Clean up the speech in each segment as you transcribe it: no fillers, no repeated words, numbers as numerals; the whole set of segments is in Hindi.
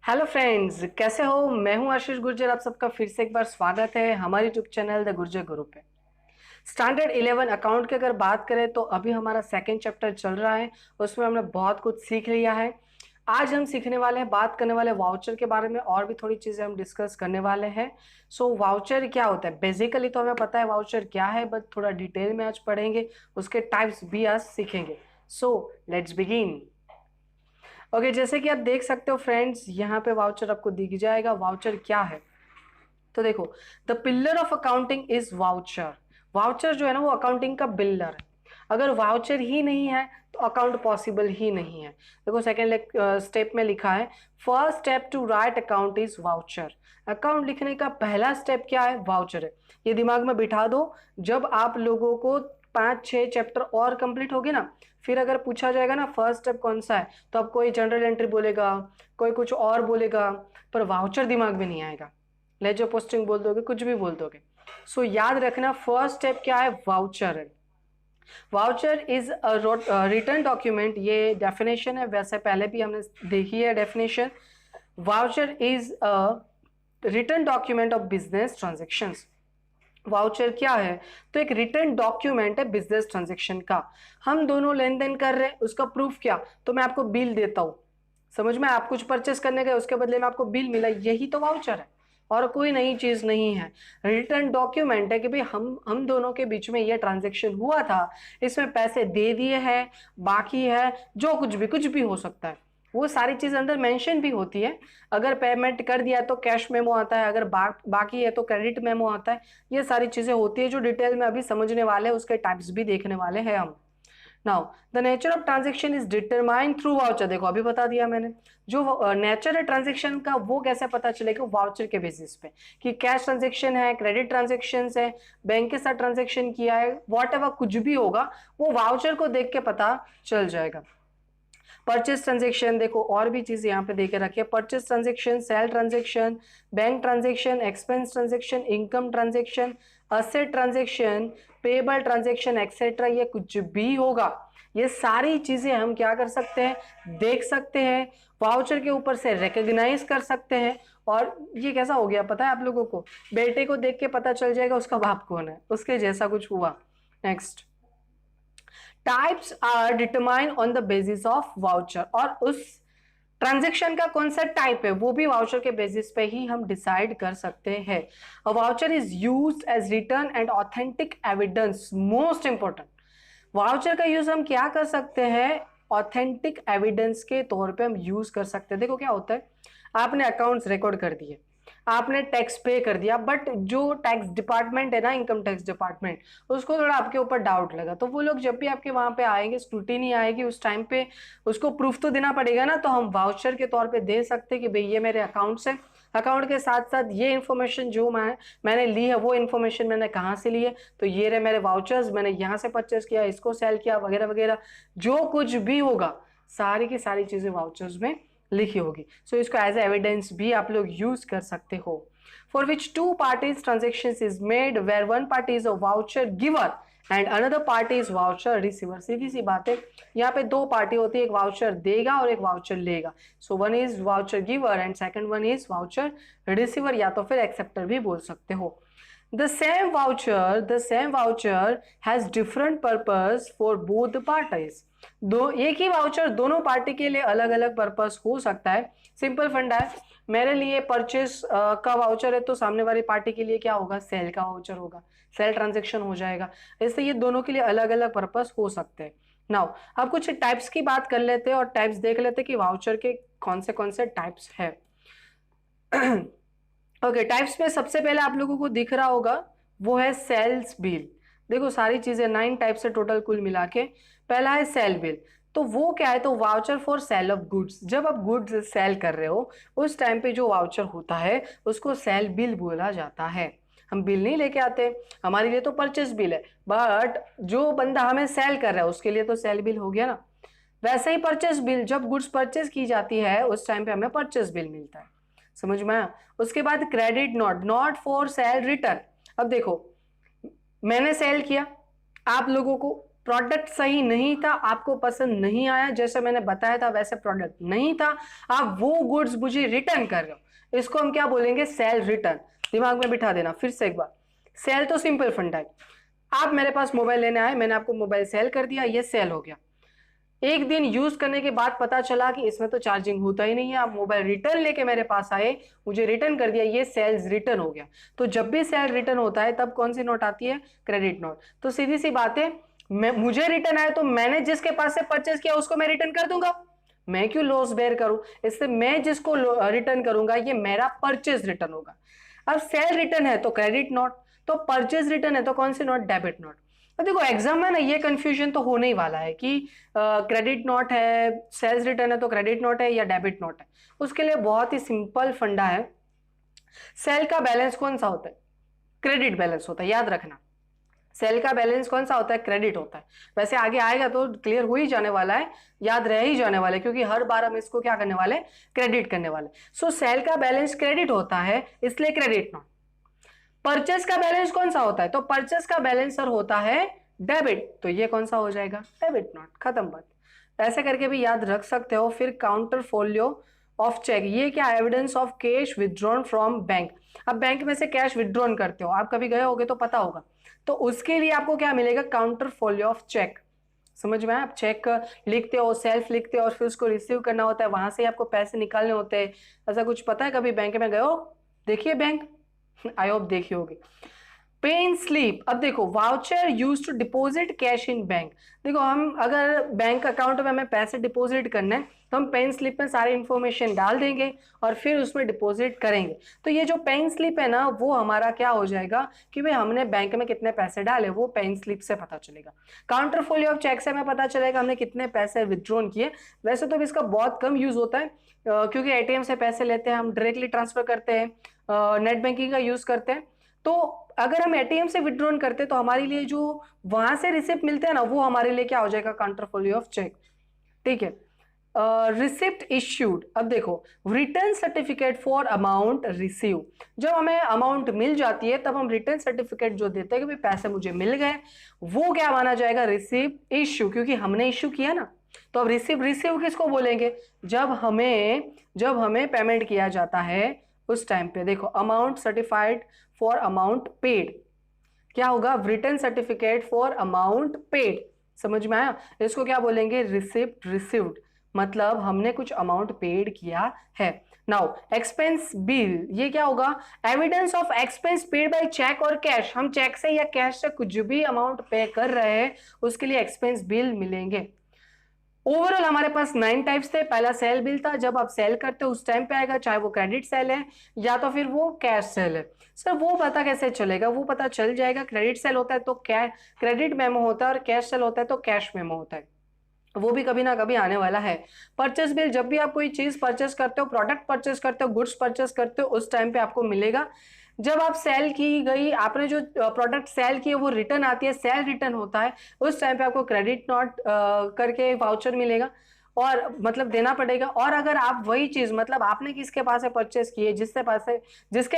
हेलो फ्रेंड्स, कैसे हो। मैं हूं आशीष गुर्जर। आप सबका फिर से एक बार स्वागत है हमारे यूट्यूब चैनल द गुर्जर गुरु पे। स्टैंडर्ड 11 अकाउंट की अगर बात करें तो अभी हमारा सेकंड चैप्टर चल रहा है। उसमें हमने बहुत कुछ सीख लिया है। आज हम सीखने वाले हैं, बात करने वाले वाउचर के बारे में, और भी थोड़ी चीजें हम डिस्कस करने वाले हैं। सो वाउचर क्या होता है? बेसिकली तो हमें पता है वाउचर क्या है, बट थोड़ा डिटेल में आज पढ़ेंगे, उसके टाइप्स भी आज सीखेंगे। So let's begin. ओके, जैसे कि आप देख सकते हो फ्रेंड्स, यहाँ पे वाउचर आपको दिख जाएगा। वाउचर क्या है तो देखो, the pillar of accounting is voucher. Voucher जो है ना, वो अकाउंटिंग का पिलर है। अगर वाउचर ही नहीं है तो अकाउंट पॉसिबल ही नहीं है। देखो सेकेंड स्टेप में लिखा है, first step to write account is voucher. Account लिखने का पहला स्टेप क्या है? वाउचर है। ये दिमाग में बिठा दो। जब आप लोगों को 5-6 चैप्टर और कंप्लीट होगी ना, फिर अगर पूछा जाएगा ना फर्स्ट स्टेप कौन सा है, तो अब कोई जनरल एंट्री बोलेगा, कोई कुछ और बोलेगा, पर वाउचर दिमाग में नहीं आएगा। लेजर पोस्टिंग बोल दोगे, कुछ भी बोल दोगे। सो याद रखना, फर्स्ट स्टेप क्या है? वाउचर है। Voucher is a return document. ये डेफिनेशन है, वैसे पहले भी हमने देखी है definition. Voucher is a return document of business transactions. Voucher क्या है? तो एक रिटर्न डॉक्यूमेंट है बिजनेस ट्रांजेक्शन का। हम दोनों लेन देन कर रहे हैं, उसका प्रूफ क्या? तो मैं आपको बिल देता हूं, समझ में, आप कुछ परचेस करने गए, उसके बदले में आपको बिल मिला, यही तो वाउचर है, और कोई नई चीज नहीं है। रिटर्न डॉक्यूमेंट है कि भाई हम दोनों के बीच में ये ट्रांजेक्शन हुआ था, इसमें पैसे दे दिए हैं, बाकी है, जो कुछ भी हो सकता है, वो सारी चीज अंदर मेंशन भी होती है। अगर पेमेंट कर दिया तो कैश मेमो आता है, अगर बाकी है तो क्रेडिट मेमो आता है। ये सारी चीजें होती है जो डिटेल में अभी समझने वाले हैं, उसके टाइप्स भी देखने वाले हैं हम। Now the nature of transaction is determined through voucher. देखो अभी बता दिया मैंने, जो नेचर है ट्रांजेक्शन का वो कैसे पता चलेगा? वाउचर के बेसिस पे, कि कैश ट्रांजेक्शन है, क्रेडिट ट्रांजेक्शन है, बैंक के साथ ट्रांजेक्शन किया है, वॉट एवर कुछ भी होगा, वो वाउचर को देख के पता चल जाएगा। परचेस ट्रांजेक्शन, देखो और भी चीज यहाँ पे देके रखी है। Purchase transaction, sale transaction, bank transaction, expense transaction, income transaction, asset transaction, payable transaction etcetera, ये कुछ भी होगा, ये सारी चीजें हम क्या कर सकते हैं? देख सकते हैं, वाउचर के ऊपर से रिकॉग्नाइज कर सकते हैं। और ये कैसा हो गया पता है आप लोगों को? बेटे को देख के पता चल जाएगा उसका बाप कौन है, उसके जैसा कुछ हुआ। Next, types are determine on the basis of voucher. और उस ट्रांजेक्शन का कौन सा टाइप है वो भी वाउचर के बेसिस पे ही हम डिसाइड कर सकते हैं। A voucher is used as return and authentic evidence. Most important, voucher का यूज हम क्या कर सकते हैं? ऑथेंटिक एविडेंस के तौर पे हम यूज कर सकते हैं। देखो क्या होता है, आपने अकाउंट्स रिकॉर्ड कर दिए, आपने टैक्स पे कर दिया, बट जो टैक्स डिपार्टमेंट है ना, इनकम टैक्स डिपार्टमेंट, उसको थोड़ा आपके ऊपर डाउट लगा, तो वो लोग जब भी आपके वहां पे आएंगे, स्क्रूटिनी आएगी, उस टाइम पे उसको प्रूफ तो देना पड़ेगा ना। तो हम वाउचर के तौर पे दे सकते हैं कि भाई ये मेरे अकाउंट से, अकाउंट के साथ साथ ये इन्फॉर्मेशन जो मैंने ली है, वो इन्फॉर्मेशन मैंने कहाँ से ली है, तो ये रहे मेरे वाउचर्स, मैंने यहाँ से परचेस किया, इसको सेल किया, वगैरह वगैरह, जो कुछ भी होगा सारी की सारी चीजें वाउचर्स में लिखी होगी। सो इसको एज एविडेंस भी आप लोग यूज कर सकते हो। For which two parties transaction is made where one party is a voucher giver and another party is voucher receiver. सीधी सी बात है, यहाँ पे दो पार्टी होती है, एक वाउचर देगा और एक वाउचर लेगा। So one is voucher giver and second one is voucher receiver, या तो फिर एक्सेप्टर भी बोल सकते हो। The same voucher has different purpose for both the parties. दो एक ही वाउचर दोनों पार्टी के लिए अलग अलग पर्पस हो सकता है। सिंपल फंडा है, मेरे लिए परचेस का वाउचर है तो सामने वाली पार्टी के लिए क्या होगा? सेल का वाउचर होगा, सेल ट्रांजेक्शन हो जाएगा। इससे ये दोनों के लिए अलग अलग पर्पस हो सकते हैं। नाउ अब कुछ टाइप्स की बात कर लेते हैं और टाइप्स देख लेते हैं कि वाउचर के कौन से टाइप्स है। ओके, टाइप्स में सबसे पहले आप लोगों को दिख रहा होगा वो है सेल्स बिल। देखो सारी चीजें 9 टाइप से टोटल कुल मिला के, पहला है सेल बिल। तो वो क्या है? तो voucher for sale of goods. जब आप गुड्स सेल कर रहे हो उस टाइम पे जो वाउचर होता है उसको सेल बिल बोला जाता है। हम बिल नहीं लेके आते, हमारे लिए तो परचेस बिल है, बट जो बंदा हमें सेल कर रहा है उसके लिए तो सेल बिल हो गया ना। वैसे ही परचेस बिल, जब गुड्स परचेस की जाती है उस टाइम पे हमें परचेस बिल मिलता है, समझ में आया? उसके बाद credit note, not for sale return. अब देखो, मैंने सेल किया, आप लोगों को प्रोडक्ट सही नहीं था, आपको पसंद नहीं आया, जैसे मैंने बताया था वैसे प्रोडक्ट नहीं था, आप वो गुड्स मुझे रिटर्न कर रहे हो, इसको हम क्या बोलेंगे? Cell return. दिमाग में बिठा देना फिर से एक बार। सेल तो सिंपल फंडा है, आप मेरे पास मोबाइल लेने आए, मैंने आपको मोबाइल सेल कर दिया, ये सेल हो गया। एक दिन यूज करने के बाद पता चला कि इसमें तो चार्जिंग होता ही नहीं है, आप मोबाइल रिटर्न लेके मेरे पास आए, मुझे रिटर्न कर दिया, ये सेल्स रिटर्न हो गया। तो जब भी सेल रिटर्न होता है तब कौन सी नोट आती है? Credit note. तो सीधी सी बात है, मुझे रिटर्न आया तो मैंने जिसके पास से परचेस किया उसको मैं रिटर्न कर दूंगा, मैं क्यों लॉस बेयर करूं? इससे मैं जिसको रिटर्न करूंगा ये मेरा परचेज रिटर्न होगा। अब सेल रिटर्न है तो क्रेडिट नोट, तो परचेज रिटर्न है तो कौन सी नोट? Debit note. तो देखो एग्जाम में ना ये कंफ्यूजन तो होने ही वाला है कि क्रेडिट नोट है, सेल्स रिटर्न है तो क्रेडिट नोट है या डेबिट नोट है। उसके लिए बहुत ही सिंपल फंडा है, सेल का बैलेंस कौन सा होता है? क्रेडिट बैलेंस होता है, याद रखना। सेल का बैलेंस कौन सा होता है? क्रेडिट होता है। वैसे आगे आएगा तो क्लियर हो ही जाने वाला है, याद रह ही जाने वाला है, क्योंकि हर बार हम इसको क्या करने वाले? क्रेडिट करने वाले। सो सेल का बैलेंस क्रेडिट होता है, इसलिए क्रेडिट नोट। परचेस का बैलेंस कौन सा होता है? तो परचेस का बैलेंस सर होता है डेबिट, तो ये कौन सा हो जाएगा? Debit note. खत्म बात। ऐसे करके भी याद रख सकते हो। फिर काउंटर फोलियो ऑफ चेक, ये क्या? Evidence of cash withdrawn from bank. अब बैंक में से कैश विथड्रॉन करते हो, आप कभी गए होगे तो पता होगा, तो उसके लिए आपको क्या मिलेगा? Counter folio of cheque. समझ में? आप चेक लिखते हो, सेल्फ लिखते हो और फिर उसको रिसीव करना होता है, वहां से आपको पैसे निकालने होते हैं। ऐसा कुछ पता है? कभी बैंक में गए हो? देखिए बैंक, आई होप देखी होगी। पे इन स्लिप, अब देखो voucher use to deposit cash in bank. देखो हम अगर बैंक अकाउंट में हमें पैसे डिपॉजिट करने हैं तो हम पेन स्लिप में सारी इंफॉर्मेशन डाल देंगे और फिर उसमें डिपॉजिट करेंगे। तो ये जो पेन स्लिप है ना, वो हमारा क्या हो जाएगा कि भाई हमने बैंक में कितने पैसे डाले, वो पेन स्लिप से पता चलेगा। काउंटर फोलियो ऑफ चेक से हमें पता चलेगा हमने कितने पैसे विथड्रॉन किए। वैसे तो इसका बहुत कम यूज होता है, क्योंकि एटीएम से पैसे लेते हैं हम, डायरेक्टली ट्रांसफर करते हैं, नेट बैंकिंग का यूज करते हैं। तो अगर हम एटीएम से विड्रॉन करते तो हमारे लिए जो वहां से रिसिप्ट मिलते हैं ना, वो हमारे लिए क्या हो जाएगा? Counter folio of cheque. ठीक है। रिसिप्ट इश्यूड, अब देखो return certificate for amount receive, जब हमें अमाउंट मिल जाती है तब हम रिटर्न सर्टिफिकेट जो देते हैं कि भाई पैसे मुझे मिल गए, वो क्या माना जाएगा? रिसिप्ट इश्यू, क्योंकि हमने इश्यू किया ना। तो अब रिसीव किसको बोलेंगे? जब हमें पेमेंट किया जाता है उस टाइम पे। देखो amount certified for amount paid, क्या होगा? Return certificate for amount paid. समझ में आया? इसको क्या बोलेंगे? रिसिप्ट रिसीव्ड, मतलब हमने कुछ अमाउंट पेड किया है। नाउ एक्सपेंस बिल, ये क्या होगा? Evidence of expense paid by cheque और कैश। हम चेक से या कैश से कुछ भी अमाउंट पे कर रहे हैं उसके लिए एक्सपेंस बिल मिलेंगे। ओवरऑल हमारे पास 9 टाइप्स थे। पहला सेल बिल था, जब आप सेल करते हो उस टाइम पे आएगा, चाहे वो क्रेडिट सेल है या तो फिर वो कैश सेल है। सर वो पता कैसे चलेगा? वो पता चल जाएगा, क्रेडिट सेल होता है तो क्रेडिट मेमो होता है और कैश सेल होता है तो कैश मेमो होता है, वो भी कभी ना कभी आने वाला है। परचेस बिल, जब भी आप कोई चीज परचेस करते हो, प्रोडक्ट परचेस करते हो, गुड्स परचेस करते हो, उस टाइम पे आपको मिलेगा। जब आप सेल की गई, आपने जो प्रोडक्ट सेल किए वो रिटर्न आती है, सेल रिटर्न होता है, उस टाइम पे आपको क्रेडिट नोट करके वाउचर मिलेगा और मतलब देना पड़ेगा। और अगर आप वही चीज मतलब आपने किसके पास से परचेस किए, जिसके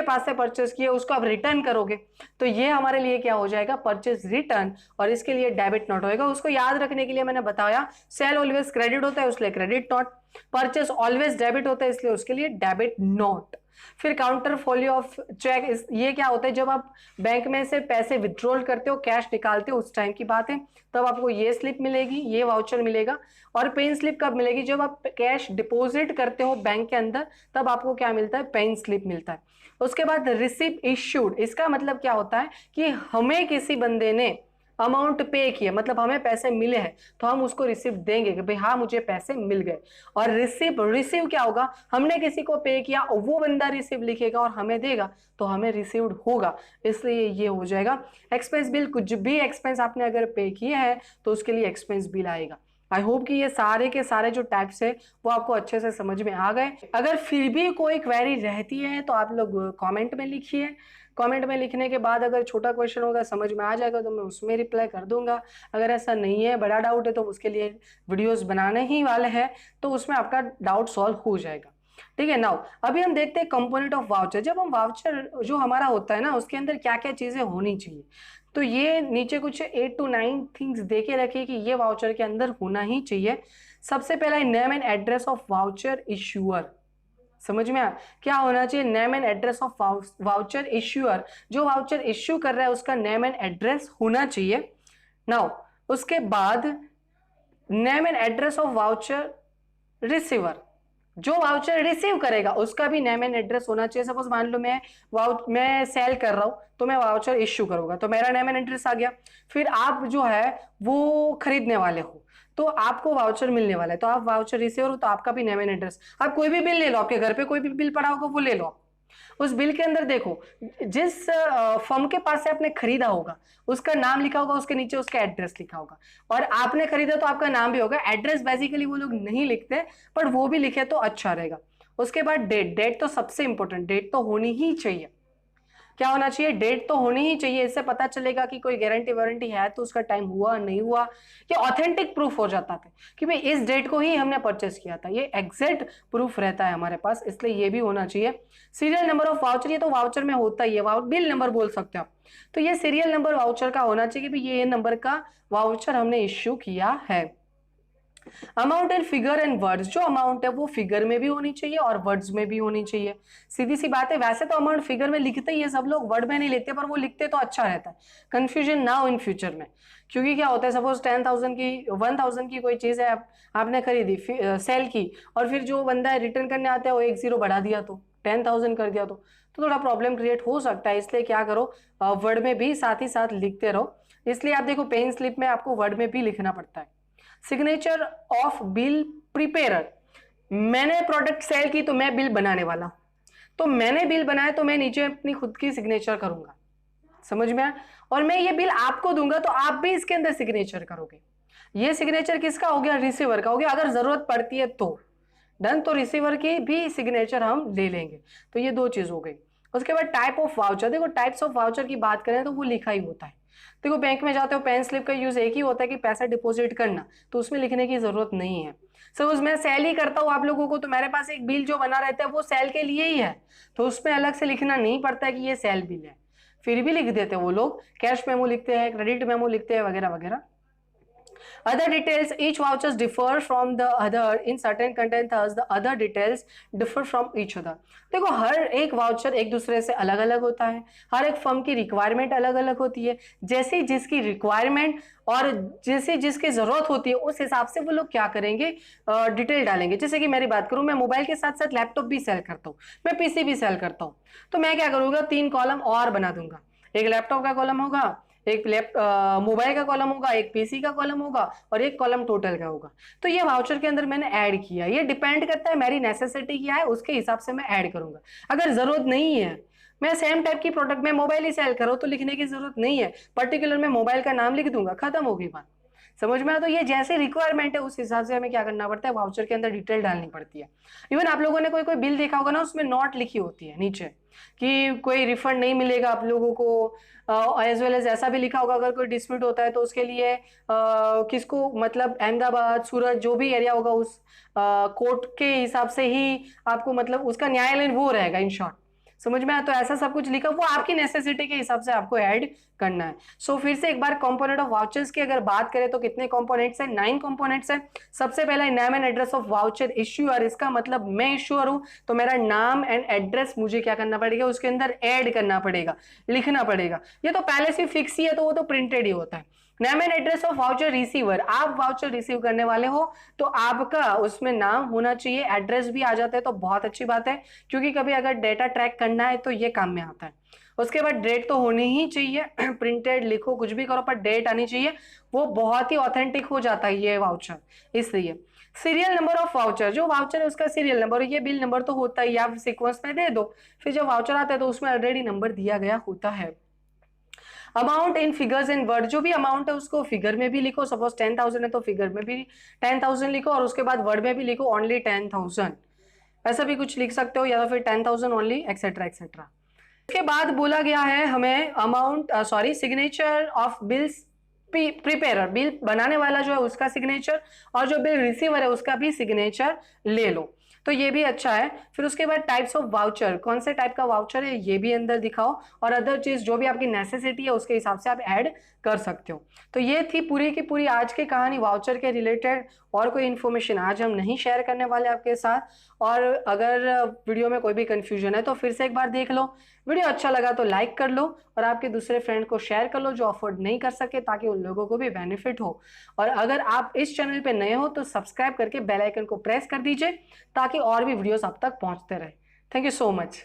पास से परचेस किए उसको आप रिटर्न करोगे, तो ये हमारे लिए क्या हो जाएगा? परचेस रिटर्न, और इसके लिए डेबिट नोट होएगा। उसको याद रखने के लिए मैंने बताया, सेल ऑलवेज क्रेडिट होता है उसके लिए credit note, purchase always debit होता है इसलिए उसके लिए डेबिट नोट। फिर काउंटर फोलियो ऑफ चेक, ये क्या होता है? जब आप बैंक में से पैसे विड्रॉल करते हो, कैश निकालते हो, उस टाइम की बात है, तब आपको ये स्लिप मिलेगी, ये वाउचर मिलेगा। और पेन स्लिप कब मिलेगी? जब आप कैश डिपॉजिट करते हो बैंक के अंदर, तब आपको क्या मिलता है? पेन स्लिप मिलता है। उसके बाद रिसिप्ट इश्यूड, इसका मतलब क्या होता है कि हमें किसी बंदे ने अमाउंट पे किया, मतलब हमें पैसे मिले हैं तो हम उसको रिसिप्ट देंगे कि भाई हाँ मुझे पैसे मिल गए। और रिसीव क्या होगा? हमने किसी को पे किया और वो बंदा रिसीव लिखेगा और हमें देगा तो हमें रिसीव्ड होगा, इसलिए ये हो जाएगा एक्सपेंस बिल। कुछ भी एक्सपेंस आपने अगर पे किया है तो उसके लिए एक्सपेंस बिल आएगा। आई होप कि ये सारे के सारे जो टाइप्स है वो आपको अच्छे से समझ में आ गए। अगर फिर भी कोई क्वेरी रहती है तो आप लोग कमेंट में लिखिए। कमेंट में लिखने के बाद अगर छोटा क्वेश्चन होगा, समझ में आ जाएगा, तो मैं उसमें रिप्लाई कर दूंगा। अगर ऐसा नहीं है, बड़ा डाउट है, तो उसके लिए वीडियोस बनाने ही वाले हैं, तो उसमें आपका डाउट सॉल्व हो जाएगा। ठीक है। नाउ अभी हम देखते हैं कंपोनेंट ऑफ वाउचर। जब हम वाउचर जो हमारा होता है ना, उसके अंदर क्या क्या चीजें होनी चाहिए। तो ये नीचे कुछ 8 to 9 थिंग्स दे के रखिए कि ये वाउचर के अंदर होना ही चाहिए। सबसे पहला name and address of voucher issuer. समझ में आया क्या होना चाहिए? Name and address of voucher issuer. जो वाउचर इश्यू कर रहा है उसका नेम एंड एड्रेस होना चाहिए। नाउ उसके बाद name and address of voucher receiver. जो वाउचर रिसीव करेगा उसका भी नेम एंड एड्रेस होना चाहिए। सपोज मान लो मैं सेल कर रहा हूं तो मैं वाउचर इश्यू करूंगा तो मेरा नेम एंड एड्रेस आ गया। फिर आप जो है वो खरीदने वाले हो तो आपको वाउचर मिलने वाला है, तो आप वाउचर रिसीवर हो तो आपका भी नेम एंड एड्रेस। आप कोई भी बिल ले लो, आपके घर पे कोई भी बिल पड़ा होगा वो ले लो। उस बिल के अंदर देखो जिस फर्म के पास से आपने खरीदा होगा उसका नाम लिखा होगा, उसके नीचे उसका एड्रेस लिखा होगा। और आपने खरीदा तो आपका नाम भी होगा। एड्रेस बेसिकली वो लोग नहीं लिखते पर वो भी लिखे तो अच्छा रहेगा। उसके बाद डेट तो सबसे इंपॉर्टेंट, डेट तो होनी ही चाहिए। क्या होना चाहिए? डेट तो होनी ही चाहिए। इससे पता चलेगा कि कोई गारंटी वारंटी है तो उसका टाइम हुआ नहीं हुआ, ये ऑथेंटिक प्रूफ हो जाता था कि भाई इस डेट को ही हमने परचेस किया था। ये एग्जैक्ट प्रूफ रहता है हमारे पास, इसलिए ये भी होना चाहिए। सीरियल नंबर ऑफ वाउचर, ये तो वाउचर में होता ही है, बिल नंबर बोल सकते हो आप। तो ये सीरियल नंबर वाउचर का होना चाहिए कि ये नंबर का वाउचर हमने इश्यू किया है। Amount in figure and words, जो अमाउंट है वो फिगर में भी होनी चाहिए और वर्ड्स में भी होनी चाहिए। सीधी सी बात है, वैसे तो अमाउंट फिगर में लिखते ही है सब लोग, वर्ड में नहीं लिखते, पर वो लिखते तो अच्छा रहता है, कंफ्यूजन ना हो इन फ्यूचर में। क्योंकि क्या होता है, सपोज 10,000 की 1,000 की कोई चीज है आपने खरीदी सेल की, और फिर जो बंदा है रिटर्न करने आता है वो 1 0 बढ़ा दिया तो 10,000 कर दिया तो थोड़ा प्रॉब्लम क्रिएट हो सकता है। इसलिए क्या करो, वर्ड में भी साथ ही साथ लिखते रहो। इसलिए आप देखो पेन स्लिप में आपको वर्ड में भी लिखना पड़ता है। सिग्नेचर ऑफ बिल प्रिपेयर, मैंने प्रोडक्ट सेल की तो मैं बिल बनाने वाला हूं, तो मैंने बिल बनाया तो मैं नीचे अपनी खुद की सिग्नेचर करूंगा। समझ में आया? और मैं ये बिल आपको दूंगा तो आप भी इसके अंदर सिग्नेचर करोगे। ये सिग्नेचर किसका हो गया? रिसीवर का हो गया। अगर जरूरत पड़ती है तो डन, तो रिसीवर की भी सिग्नेचर हम ले लेंगे। तो ये 2 चीज हो गई। उसके बाद टाइप ऑफ वाउचर, देखो टाइप्स ऑफ वाउचर की बात करें तो वो लिखा ही होता है। देखो बैंक में जाते हो पेन स्लिप का यूज एक ही होता है कि पैसा डिपॉजिट करना, तो उसमें लिखने की जरूरत नहीं है। सपोज मैं सेल ही करता हूँ आप लोगों को, तो मेरे पास एक बिल जो बना रहता है वो सेल के लिए ही है, तो उसमें अलग से लिखना नहीं पड़ता है कि ये सेल बिल है। फिर भी लिख देते हैं वो लोग, कैश मेमो लिखते हैं, क्रेडिट मेमो लिखते हैं, वगैरह वगैरह। Other details, each vouchers differ from the other in certain content, thus the other details differ from each other. देखो हर एक वाउचर एक दूसरे से अलग अलग होता है, हर एक फर्म की रिक्वायरमेंट अलग अलग होती है। जैसे जिसकी रिक्वायरमेंट और जैसे जिसकी जरूरत होती है उस हिसाब से वो लोग क्या करेंगे, डिटेल डालेंगे। जैसे कि मेरी बात करूं, मैं मोबाइल के साथ साथ लैपटॉप भी सेल करता हूँ, मैं पीसी भी सेल करता हूँ, तो मैं क्या करूंगा, 3 कॉलम और बना दूंगा। एक लैपटॉप का कॉलम होगा, एक मोबाइल का कॉलम होगा, एक पीसी का कॉलम होगा और एक कॉलम टोटल का होगा। तो ये वाउचर के अंदर मैंने ऐड किया। ये डिपेंड करता है मेरी नेसेसिटी क्या है, उसके हिसाब से मैं ऐड करूंगा। अगर जरूरत नहीं है, मैं सेम टाइप की प्रोडक्ट में मोबाइल ही सेल करूँ तो लिखने की जरूरत नहीं है, पर्टिकुलर में मोबाइल का नाम लिख दूंगा, खत्म हो गई बात। समझ में आया? तो ये जैसे रिक्वायरमेंट है उस हिसाब से हमें क्या करना पड़ता है, वाउचर के अंदर डिटेल डालनी पड़ती है। इवन आप लोगों ने कोई कोई बिल देखा होगा ना, उसमें नोट लिखी होती है नीचे कि कोई रिफंड नहीं मिलेगा आप लोगों को, एज वेल एज ऐसा भी लिखा होगा अगर कोई डिस्प्यूट होता है तो उसके लिए किसको, मतलब अहमदाबाद, सूरत, जो भी एरिया होगा उस कोर्ट के हिसाब से ही आपको, मतलब उसका न्यायालय वो रहेगा इन शॉर्ट। समझ में आया? तो ऐसा सब कुछ लिखा, वो आपकी नेसेसिटी के हिसाब से आपको ऐड करना है। सो फिर से एक बार कंपोनेंट ऑफ वाउचर्स की अगर बात करें तो कितने कंपोनेंट्स हैं? 9 कंपोनेंट्स हैं। सबसे पहला name and address of voucher issuer, इसका मतलब मैं इश्यूअर हूं तो मेरा नाम एंड एड्रेस मुझे क्या करना पड़ेगा, उसके अंदर ऐड करना पड़ेगा, लिखना पड़ेगा। ये तो पहले से फिक्स ही है तो वो तो प्रिंटेड ही होता है। Name and address of voucher receiver, आप वाउचर रिसीव करने वाले हो तो आपका उसमें नाम होना चाहिए, एड्रेस भी आ जाता है तो बहुत अच्छी बात है, क्योंकि कभी अगर डेटा ट्रैक करना है तो ये काम में आता है। उसके बाद डेट तो होनी ही चाहिए, प्रिंटेड लिखो कुछ भी करो पर डेट आनी चाहिए, वो बहुत ही ऑथेंटिक हो जाता है ये वाउचर। इसलिए सीरियल नंबर ऑफ वाउचर, जो वाउचर है उसका सीरियल नंबर, ये बिल नंबर तो होता ही, आप सीक्वेंस में दे दो, फिर जब वाउचर आता है तो उसमें ऑलरेडी नंबर दिया गया होता है। Amount in figures and word, जो भी अमाउंट है उसको फिगर में भी लिखो। सपोज 10,000 है तो फिगर में भी 10,000 लिखो और उसके बाद वर्ड में भी लिखो ओनली 10,000, ऐसा भी कुछ लिख सकते हो, या तो फिर 10,000 ओनली, एक्सेट्रा एक्सेट्रा। इसके बाद बोला गया है हमें amount signature of bills prepare, bill बनाने वाला जो है उसका सिग्नेचर, और जो बिल रिसीवर है उसका भी सिग्नेचर ले लो। तो ये भी अच्छा है। फिर उसके बाद टाइप्स ऑफ वाउचर, कौन से टाइप का वाउचर है ये भी अंदर दिखाओ, और अदर चीज जो भी आपकी नेसेसिटी है उसके हिसाब से आप ऐड कर सकते हो। तो ये थी पूरी की पूरी आज की कहानी वाउचर के रिलेटेड। और कोई इन्फॉर्मेशन आज हम नहीं शेयर करने वाले आपके साथ। और अगर वीडियो में कोई भी कंफ्यूजन है तो फिर से एक बार देख लो। वीडियो अच्छा लगा तो लाइक कर लो, और आपके दूसरे फ्रेंड को शेयर कर लो जो अफोर्ड नहीं कर सके, ताकि उन लोगों को भी बेनिफिट हो। और अगर आप इस चैनल पे नए हो तो सब्सक्राइब करके बेल आइकन को प्रेस कर दीजिए, ताकि और भी वीडियोस आप तक पहुंचते रहे। Thank you so much.